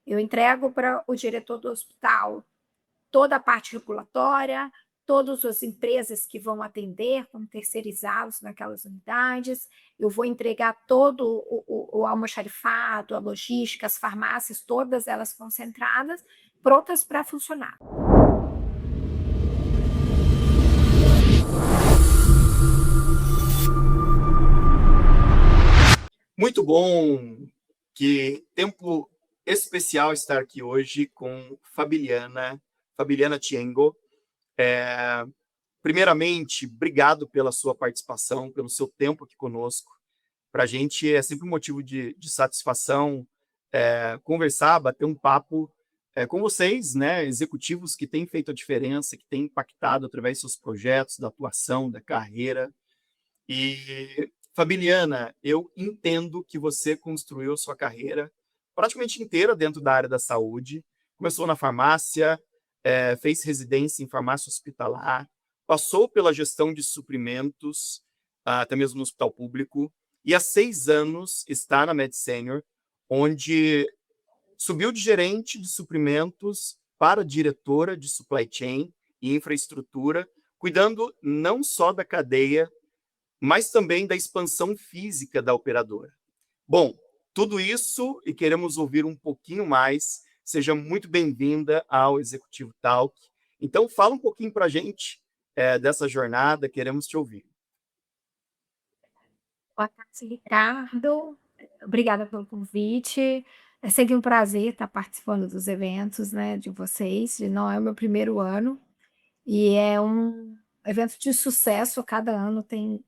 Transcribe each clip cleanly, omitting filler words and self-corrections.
Eu entrego para o diretor do hospital toda a parte regulatória, todas as empresas que vão atender, como terceirizados naquelas unidades, eu vou entregar todo o almoxarifado, a logística, as farmácias, todas elas concentradas, prontas para funcionar. Muito bom, que tempo especial estar aqui hoje com Fabiliana Tiengo. Primeiramente, obrigado pela sua participação, pelo seu tempo aqui conosco. Para a gente é sempre um motivo de satisfação conversar, bater um papo com vocês, né, executivos que têm feito a diferença, que têm impactado através dos seus projetos, da atuação, da carreira. E, Fabiliana, eu entendo que você construiu sua carreira praticamente inteira dentro da área da saúde. Começou na farmácia, fez residência em farmácia hospitalar, passou pela gestão de suprimentos, até mesmo no hospital público, e há 6 anos está na MedSenior, onde subiu de gerente de suprimentos para diretora de supply chain e infraestrutura, cuidando não só da cadeia, mas também da expansão física da operadora. Bom, tudo isso e queremos ouvir um pouquinho mais. Seja muito bem-vinda ao Executivo Talk. Então, fala um pouquinho para a gente dessa jornada, queremos te ouvir. Boa tarde, Ricardo. Obrigada pelo convite. É sempre um prazer estar participando dos eventos, né, de vocês. Não é o meu primeiro ano e é um evento de sucesso. Cada ano tem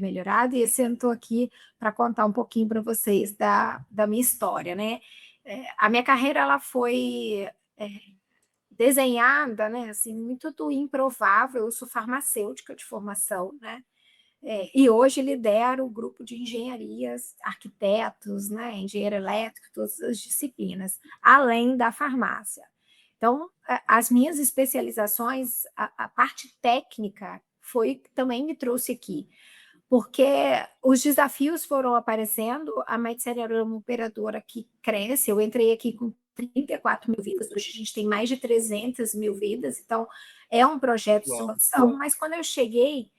melhorado e esse ano estou aqui para contar um pouquinho para vocês da minha história, né? A minha carreira ela foi desenhada, né, assim, muito do improvável. Eu sou farmacêutica de formação, né? E hoje lidero o grupo de engenharias, arquitetos, né, engenheiro elétrico, todas as disciplinas, além da farmácia. Então, as minhas especializações, a parte técnica foi que também me trouxe aqui, porque os desafios foram aparecendo, a MedSenior era uma operadora que cresce, eu entrei aqui com 34 mil vidas, hoje a gente tem mais de 300 mil vidas, então é um projeto de expansão, mas quando eu cheguei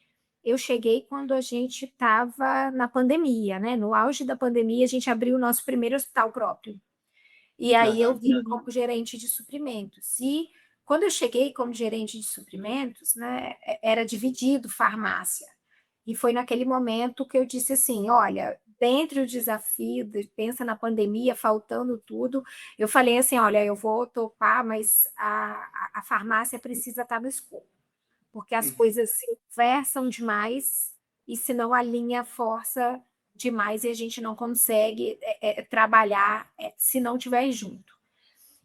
quando a gente estava na pandemia, né? No auge da pandemia, a gente abriu o nosso primeiro hospital próprio. E aí eu vim como gerente de suprimentos. E quando eu cheguei como gerente de suprimentos, né, era dividido farmácia. E foi naquele momento que eu disse assim: olha, dentre o desafio, pensa na pandemia, faltando tudo, eu falei assim: olha, eu vou topar, mas a farmácia precisa estar no escopo, porque as coisas se conversam demais e se não alinha força demais e a gente não consegue trabalhar se não estiver junto.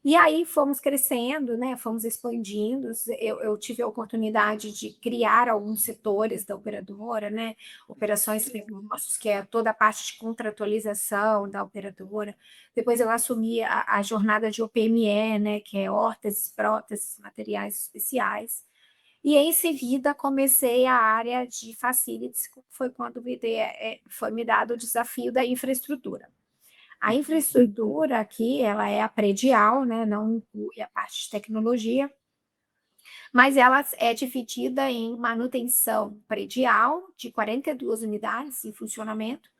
E aí fomos crescendo, né? Fomos expandindo. Eu tive a oportunidade de criar alguns setores da operadora, né? Operações negócios, que é toda a parte de contratualização da operadora. Depois eu assumi a jornada de OPME, né? Que é órteses, próteses, materiais especiais. E em seguida comecei a área de facilities, foi quando foi me dado o desafio da infraestrutura. A infraestrutura aqui, ela é a predial, né, não inclui a parte de tecnologia, mas ela é dividida em manutenção predial, de 42 unidades em funcionamento,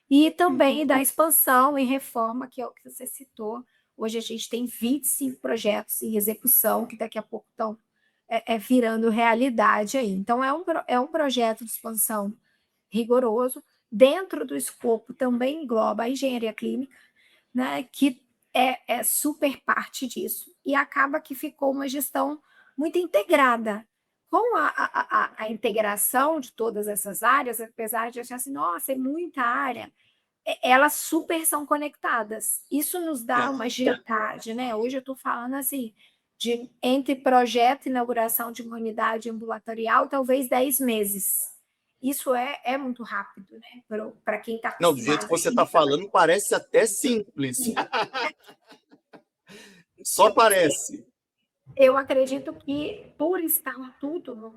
e também da expansão e reforma, que é o que você citou. Hoje a gente tem 25 projetos em execução, que daqui a pouco estão virando realidade aí. Então, é um projeto de expansão rigoroso. Dentro do escopo também engloba a engenharia clínica, né, que é super parte disso. E acaba que ficou uma gestão muito integrada. Com a integração de todas essas áreas, apesar de achar assim, nossa, é muita área, elas super são conectadas. Isso nos dá uma agilidade, né? Hoje eu estou falando assim, entre projeto e inauguração de uma unidade ambulatorial, talvez 10 meses. Isso é muito rápido, né? Para quem está Não, do jeito acostumado. que você está falando, parece até simples. Só parece. Eu acredito que, por estar tudo no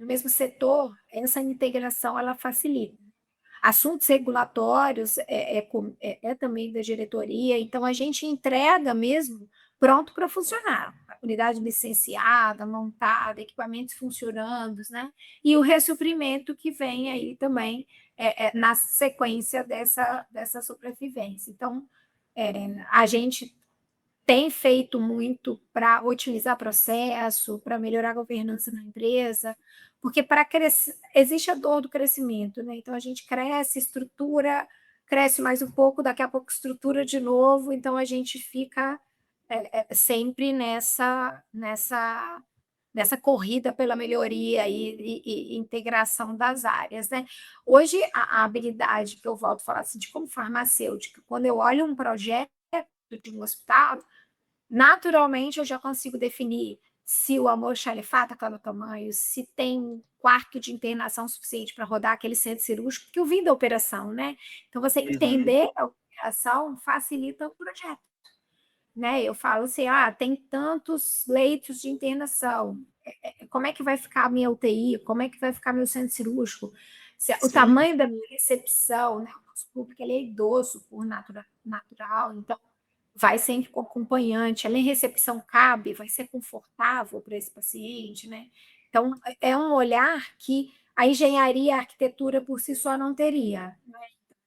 mesmo setor, essa integração ela facilita. assuntos regulatórios é também da diretoria, então a gente entrega mesmo pronto para funcionar. Unidade licenciada, montada, equipamentos funcionando, né? E o ressuprimento que vem aí também na sequência dessa sobrevivência. Então, a gente tem feito muito para otimizar processo, para melhorar a governança na empresa, porque para crescer, existe a dor do crescimento, né? Então a gente cresce, estrutura, cresce mais um pouco, daqui a pouco estrutura de novo, então a gente fica sempre nessa corrida pela melhoria e integração das áreas, né? Hoje, a habilidade que eu volto a falar assim, de como farmacêutica, quando eu olho um projeto de um hospital, naturalmente eu já consigo definir se o almoxarifado está no tamanho, se tem quarto de internação suficiente para rodar aquele centro cirúrgico, que eu vim da operação, né? Então, você entender a operação facilita o projeto, né? Eu falo assim, tem tantos leitos de internação, como é que vai ficar a minha UTI, como é que vai ficar meu centro cirúrgico, o tamanho da minha recepção, né? O nosso público ele é idoso por natural, então vai sempre com acompanhante, além recepção cabe, vai ser confortável para esse paciente, né? Então, é um olhar que a engenharia e a arquitetura por si só não teria, né?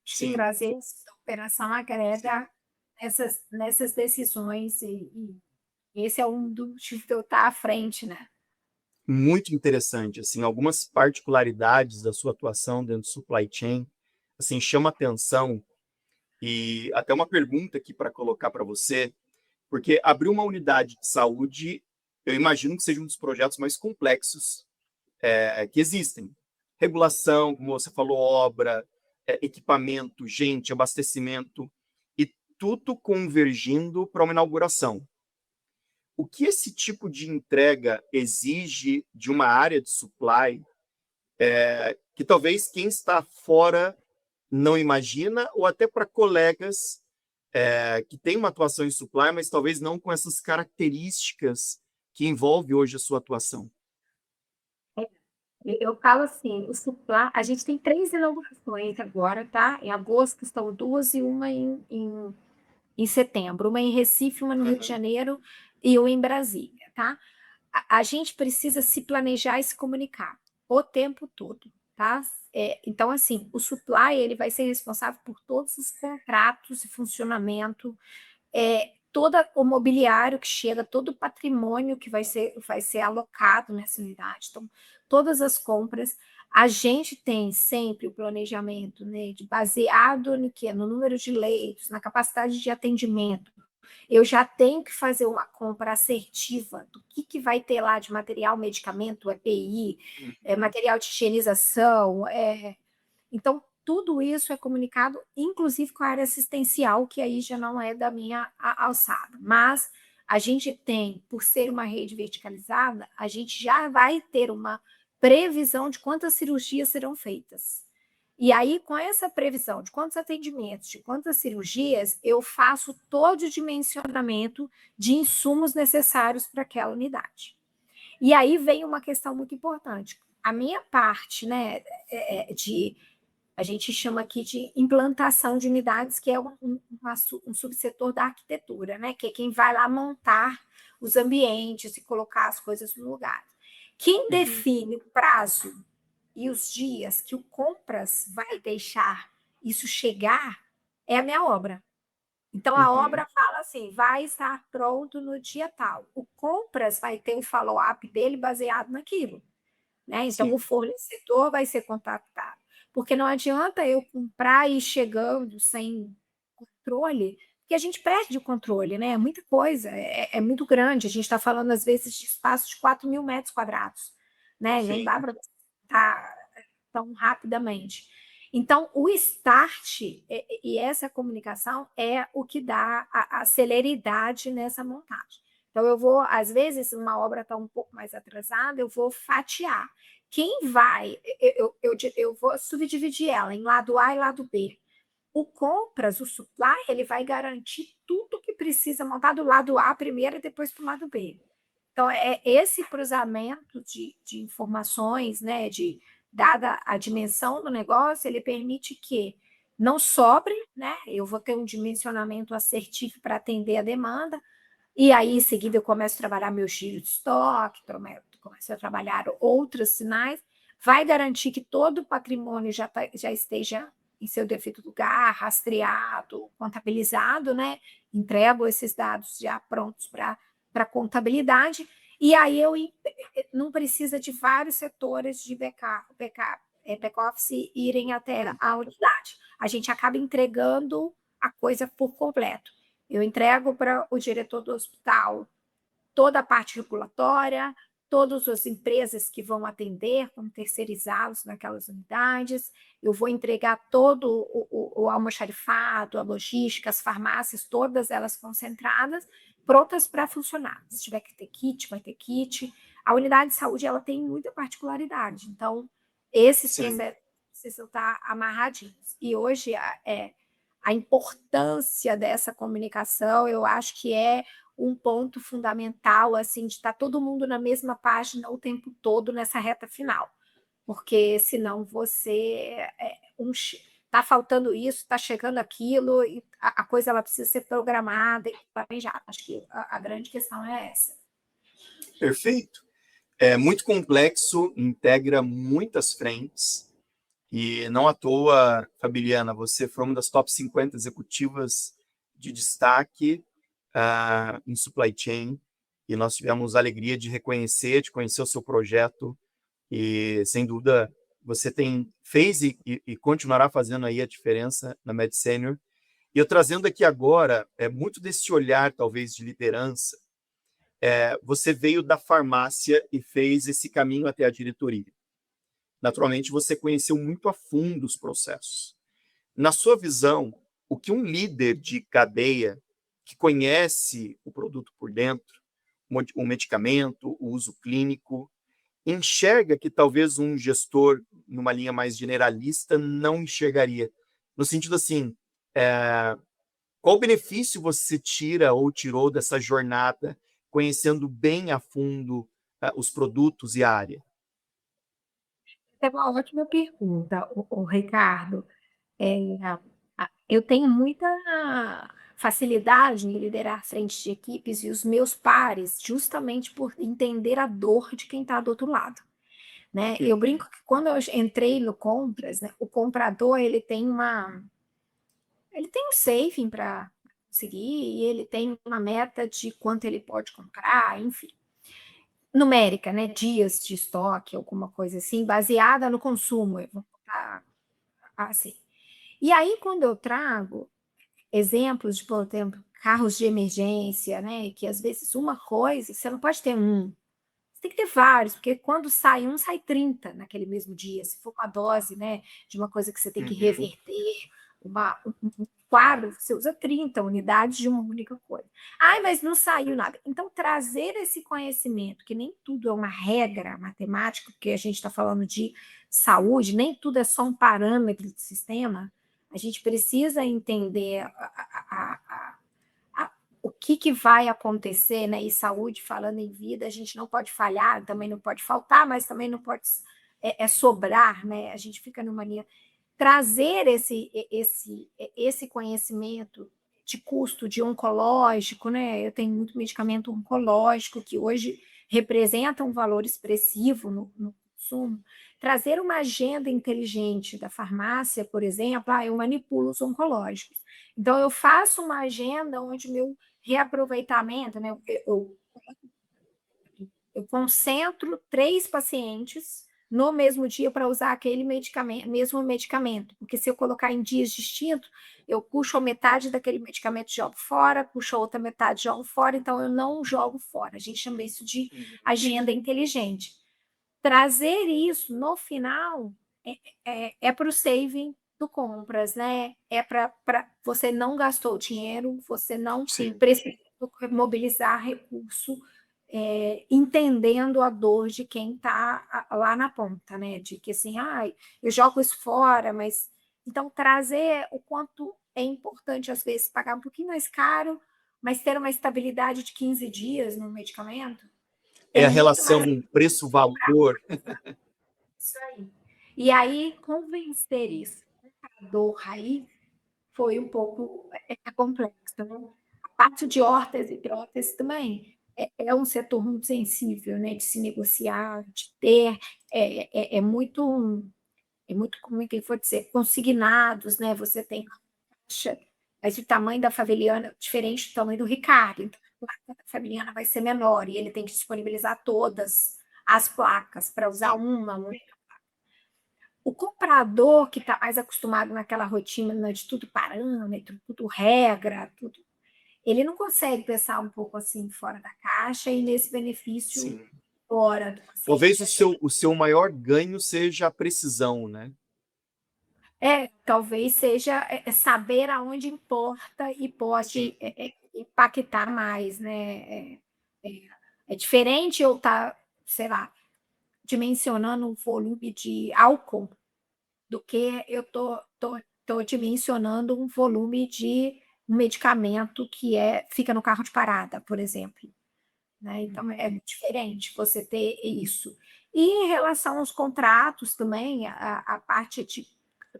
Acho que trazer essa operação agrega nessas decisões, e esse é um dos motivos de eu estar à frente, né? Muito interessante, assim, algumas particularidades da sua atuação dentro do supply chain, assim, chama atenção e até uma pergunta aqui para colocar para você, porque abrir uma unidade de saúde, eu imagino que seja um dos projetos mais complexos que existem. Regulação, como você falou, obra, equipamento, gente, abastecimento, e tudo convergindo para uma inauguração. O que esse tipo de entrega exige de uma área de supply que talvez quem está fora não imagina, ou até para colegas que têm uma atuação em supply, mas talvez não com essas características que envolve hoje a sua atuação? Eu falo assim, o supply, a gente tem 3 inaugurações agora, tá? Em agosto estão 2 e uma em setembro, uma em Recife, uma no Rio de Janeiro e uma em Brasília, tá? A gente precisa se planejar e se comunicar o tempo todo, tá? Então, assim, o supply ele vai ser responsável por todos os contratos e funcionamento, todo o mobiliário que chega, todo o patrimônio que vai ser alocado nessa unidade. Então, todas as compras, a gente tem sempre o planejamento, né, baseado no quê? No número de leitos, na capacidade de atendimento. Eu já tenho que fazer uma compra assertiva do que vai ter lá de material, medicamento, EPI, material de higienização. Então, tudo isso é comunicado, inclusive com a área assistencial, que aí já não é da minha alçada. Mas a gente tem, por ser uma rede verticalizada, a gente já vai ter uma previsão de quantas cirurgias serão feitas. E aí, com essa previsão de quantos atendimentos, de quantas cirurgias, eu faço todo o dimensionamento de insumos necessários para aquela unidade. E aí vem uma questão muito importante. A minha parte, né, a gente chama aqui de implantação de unidades, que é um subsetor da arquitetura, né, que é quem vai lá montar os ambientes e colocar as coisas no lugar. Quem define o prazo e os dias que o compras vai deixar isso chegar é a minha obra. Então, a obra fala assim, vai estar pronto no dia tal. O compras vai ter o follow-up dele baseado naquilo, né? Então, o Sim, fornecedor vai ser contactado. Porque não adianta eu comprar e ir chegando sem controle, porque a gente perde o controle, né? É muita coisa, é muito grande. A gente está falando, às vezes, de espaços de 4.000 metros quadrados, né? Não sim. dá para estar tão rapidamente. Então, o start e essa comunicação é o que dá a celeridade nessa montagem. Então, eu vou, às vezes, uma obra está um pouco mais atrasada, eu vou fatiar. Quem vai, eu vou subdividir ela em lado A e lado B. O compras, o supply, ele vai garantir tudo que precisa montar do lado A primeiro e depois para o lado B. Então, é esse cruzamento de informações, né, dada a dimensão do negócio, ele permite que não sobre, né? Eu vou ter um dimensionamento assertivo para atender a demanda, e aí em seguida eu começo a trabalhar meu giro de estoque, começo a trabalhar outros sinais, vai garantir que todo o patrimônio já esteja em seu devido lugar, rastreado, contabilizado, né? Entrego esses dados já prontos para contabilidade, e aí eu não precisa de vários setores de back-office irem até a unidade. A gente acaba entregando a coisa por completo. Eu entrego para o diretor do hospital toda a parte regulatória, todas as empresas que vão atender, como terceirizados naquelas unidades, eu vou entregar todo o almoxarifado, a logística, as farmácias, todas elas concentradas, prontas para funcionar. Se tiver que ter kit, vai ter kit. A unidade de saúde ela tem muita particularidade, então esses processos precisam estar amarradinhos. E hoje a importância dessa comunicação, eu acho que é um ponto fundamental, assim, de estar todo mundo na mesma página o tempo todo nessa reta final. Porque senão você está faltando isso, está chegando aquilo, e a coisa ela precisa ser programada e planejada. Acho que a grande questão é essa. Perfeito. É muito complexo, integra muitas frentes, e não à toa, Fabiana, você foi uma das top 50 executivas de destaque em supply chain, e nós tivemos a alegria de reconhecer, de conhecer o seu projeto, e sem dúvida você fez e continuará fazendo aí a diferença na Med Senior. E eu trazendo aqui agora, muito desse olhar, talvez, de liderança, você veio da farmácia e fez esse caminho até a diretoria. Naturalmente, você conheceu muito a fundo os processos. Na sua visão, o que um líder de cadeia que conhece o produto por dentro, o medicamento, o uso clínico, enxerga que talvez um gestor, numa linha mais generalista, não enxergaria? No sentido assim, qual benefício você tira ou tirou dessa jornada, conhecendo bem a fundo os produtos e a área? É uma ótima pergunta, o Ricardo. Eu tenho muita facilidade em liderar frente de equipes e os meus pares, justamente por entender a dor de quem está do outro lado. Né? Eu brinco que quando eu entrei no compras, né, o comprador ele tem um saving para seguir e ele tem uma meta de quanto ele pode comprar, enfim, numérica, né, dias de estoque, alguma coisa assim, baseada no consumo. Eu vou botar assim. E aí quando eu trago exemplos de, por exemplo, carros de emergência, né, que às vezes uma coisa, você não pode ter um. Você tem que ter vários, porque quando sai um, sai 30 naquele mesmo dia. Se for uma dose, né, de uma coisa que você tem que reverter, um quadro, você usa 30 unidades de uma única coisa. Ai, mas não saiu nada. Então, trazer esse conhecimento, que nem tudo é uma regra matemática, porque a gente está falando de saúde, nem tudo é só um parâmetro de sistema, a gente precisa entender o que vai acontecer, né? E saúde, falando em vida, a gente não pode falhar, também não pode faltar, mas também não pode sobrar, né? A gente fica numa linha. Trazer esse conhecimento de custo de oncológico, né? Eu tenho muito medicamento oncológico que hoje representa um valor expressivo no consumo. Trazer uma agenda inteligente da farmácia, por exemplo, eu manipulo os oncológicos. Então, eu faço uma agenda onde meu reaproveitamento, né? Eu concentro 3 pacientes no mesmo dia para usar aquele mesmo medicamento, porque se eu colocar em dias distintos, eu puxo a metade daquele medicamento e jogo fora, puxo a outra metade e jogo fora, então eu não jogo fora. A gente chama isso de agenda inteligente. Trazer isso no final é para o saving do compras, né? É para você não gastou dinheiro, você não precisa mobilizar recurso, entendendo a dor de quem está lá na ponta, né? De que assim, eu jogo isso fora, mas então trazer o quanto é importante, às vezes, pagar um pouquinho mais caro, mas ter uma estabilidade de 15 dias no medicamento. É a Muito relação mais preço-valor. isso aí. E aí, convencer isso, a dor aí foi um pouco complexo, né? A parte de hortas e próteses também é um setor muito sensível, né? De se negociar, de ter, é muito, como é que eu vou dizer, consignados, né? Você tem caixa, mas o tamanho da faveliana é diferente do tamanho do Ricardo, então a placa da faveliana vai ser menor e ele tem que disponibilizar todas as placas para usar Sim, uma. O comprador que está mais acostumado naquela rotina, né, de tudo parâmetro, tudo regra, tudo, ele não consegue pensar um pouco assim fora da caixa e nesse benefício sim. fora do Talvez paciente. Achei o seu maior ganho seja a precisão, né? talvez seja saber aonde importa e Sim, pode impactar mais, né? É diferente eu estar, sei lá, dimensionando um volume de álcool do que eu tô dimensionando um volume de um medicamento que fica no carro de parada, por exemplo. Né? Então, é diferente você ter isso. E em relação aos contratos também, a parte de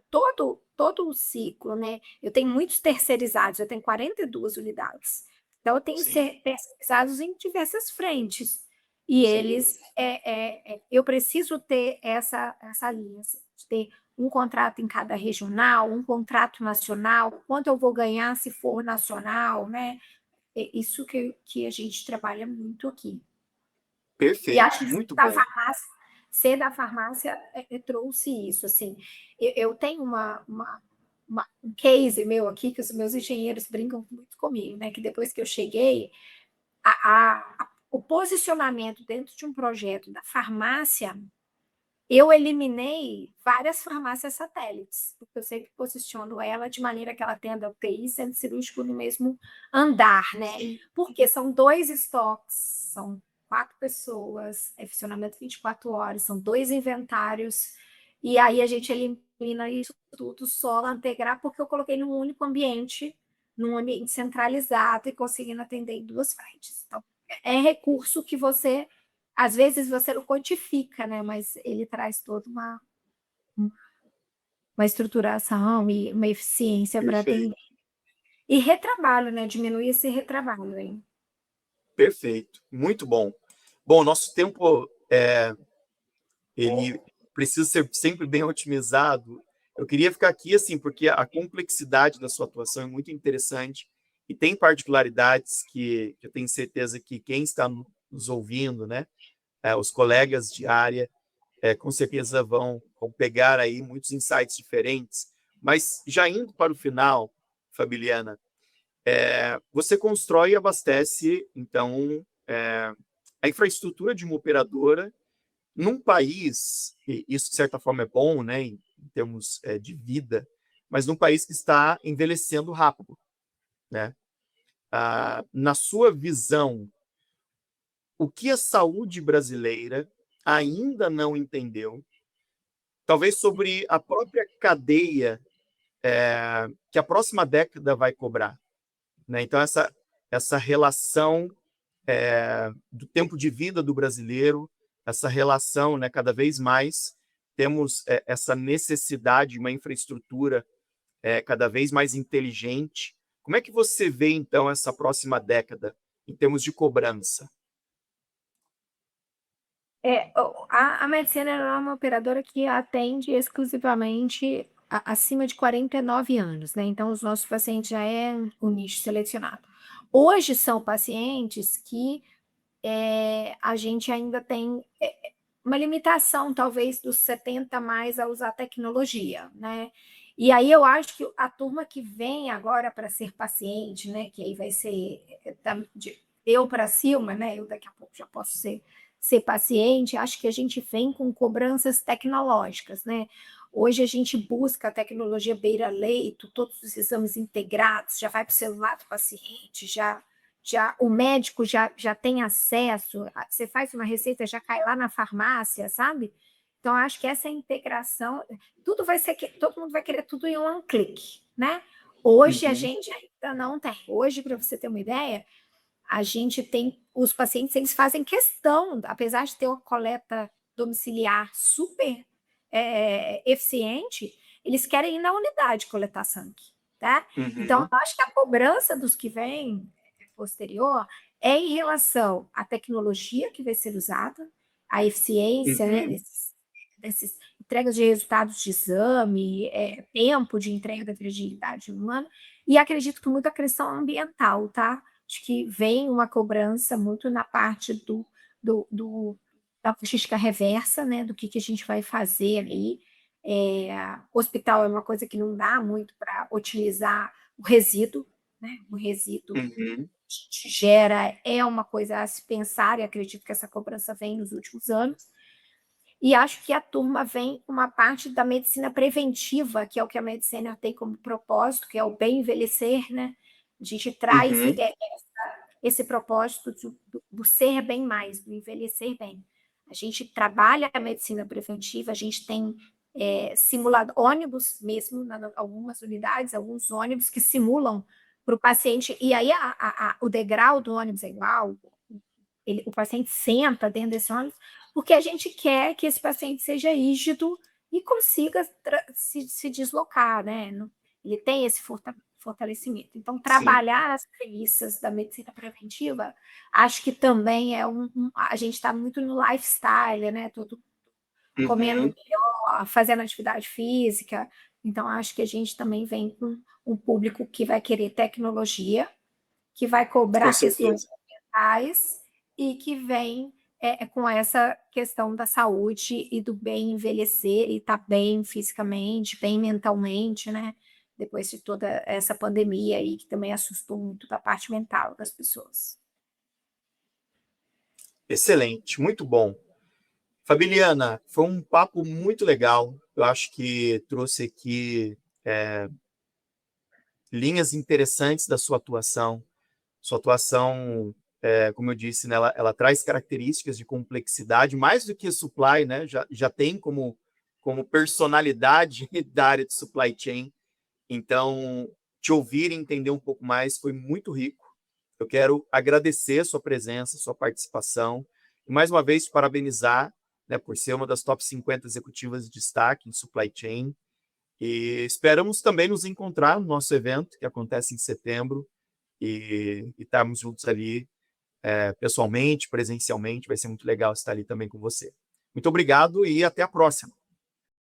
todo o ciclo, né? Eu tenho muitos terceirizados, eu tenho 42 unidades. Então, eu tenho sim, terceirizados em diversas frentes. E sim. eles, eu preciso ter essa linha, assim, de ter um contrato em cada regional, um contrato nacional, quanto eu vou ganhar se for nacional, né? É isso que a gente trabalha muito aqui. E Perfeito, acho que muito bom. ser da farmácia trouxe isso. Assim, eu tenho um case meu aqui que os meus engenheiros brincam muito comigo, né? Que depois que eu cheguei, o posicionamento dentro de um projeto da farmácia, eu eliminei várias farmácias satélites, porque eu sempre posiciono ela de maneira que ela atenda UTI e centro cirúrgico no mesmo andar, né? Sim, Porque são dois estoques, são 4 pessoas, é funcionamento 24 horas, são 2 inventários, e aí a gente elimina isso tudo só na integrar, porque eu coloquei num ambiente centralizado e conseguindo atender em 2 frentes. Então, é recurso que você às vezes você não quantifica, né? Mas ele traz toda uma estruturação e uma eficiência para atender. perfeito, E retrabalho, né? Diminuir esse retrabalho, hein? perfeito. Muito bom. Bom, nosso tempo ele precisa ser sempre bem otimizado. Eu queria ficar aqui assim, porque a complexidade da sua atuação é muito interessante e tem particularidades que eu tenho certeza que quem está nos ouvindo, né, os colegas de área, com certeza vão pegar aí muitos insights diferentes. Mas já indo para o final, Fabiliana, você constrói e abastece, então, a infraestrutura de uma operadora num país, e isso de certa forma é bom, né, em termos de vida, mas num país que está envelhecendo rápido, né? Na sua visão, o que a saúde brasileira ainda não entendeu, talvez sobre a própria cadeia que a próxima década vai cobrar, né? Então essa relação do tempo de vida do brasileiro, essa relação, né, cada vez mais temos essa necessidade de uma infraestrutura cada vez mais inteligente. Como é que você vê, então, essa próxima década em termos de cobrança? A medicina é uma operadora que atende exclusivamente acima de 49 anos, né? Então, os nossos pacientes já é o nicho selecionado. Hoje são pacientes que a gente ainda tem uma limitação, talvez, dos 70 mais a usar tecnologia, né? E aí eu acho que a turma que vem agora para ser paciente, né? Que aí vai ser de eu para cima, né? Eu daqui a pouco já posso ser paciente, acho que a gente vem com cobranças tecnológicas, né? Hoje a gente busca a tecnologia beira-leito, todos os exames integrados, já vai para o celular do paciente, já o médico já tem acesso, você faz uma receita, já cai lá na farmácia, sabe? Então, acho que essa integração, tudo vai ser que todo mundo vai querer tudo em um clique, né? Hoje a Uhum. gente ainda não tem. Hoje, para você ter uma ideia, a gente tem os pacientes, eles fazem questão, apesar de ter uma coleta domiciliar super eficiente, eles querem ir na unidade coletar sangue, tá? Então, Uhum, eu acho que a cobrança dos que vêm posterior é em relação à tecnologia que vai ser usada, à eficiência, né, uhum, desses entregas de resultados de exame, tempo de entrega da fragilidade humana, e acredito que muita questão ambiental, tá? Acho que vem uma cobrança muito na parte do da logística reversa, né? Do que a gente vai fazer ali. Hospital é uma coisa que não dá muito para utilizar o resíduo, né? O resíduo uhum, gera é uma coisa a se pensar, e acredito que essa cobrança vem nos últimos anos. E acho que a turma vem com uma parte da medicina preventiva, que é o que a medicina tem como propósito, que é o bem envelhecer, né? A gente traz uhum, esse propósito do ser bem mais, do envelhecer bem. A gente trabalha a medicina preventiva, a gente tem simulado ônibus mesmo, algumas unidades, alguns ônibus que simulam para o paciente, e aí o degrau do ônibus é igual, o paciente senta dentro desse ônibus, porque a gente quer que esse paciente seja rígido e consiga se deslocar, né? Ele tem esse fortalecimento. Então, sim, trabalhar as premissas da medicina preventiva, acho que também a gente está muito no lifestyle, né? Todo comendo uhum, melhor, fazendo atividade física. Então, acho que a gente também vem com um público que vai querer tecnologia, que vai com cobrar questões certeza. ambientais e que vem com essa questão da saúde e do bem envelhecer e estar bem fisicamente, bem mentalmente, né? Depois de toda essa pandemia aí, que também assustou muito da parte mental das pessoas. Excelente, muito bom. Fabiliana, foi um papo muito legal. Eu acho que trouxe aqui linhas interessantes da sua atuação. Sua atuação, como eu disse, né, ela traz características de complexidade, mais do que supply, né? Já tem como personalidade da área de supply chain. Então, te ouvir e entender um pouco mais foi muito rico. Eu quero agradecer a sua presença, sua participação, e mais uma vez te parabenizar, né, por ser uma das top 50 executivas de destaque em supply chain. E esperamos também nos encontrar no nosso evento, que acontece em setembro, e estarmos juntos ali, pessoalmente, presencialmente. Vai ser muito legal estar ali também com você. Muito obrigado e até a próxima.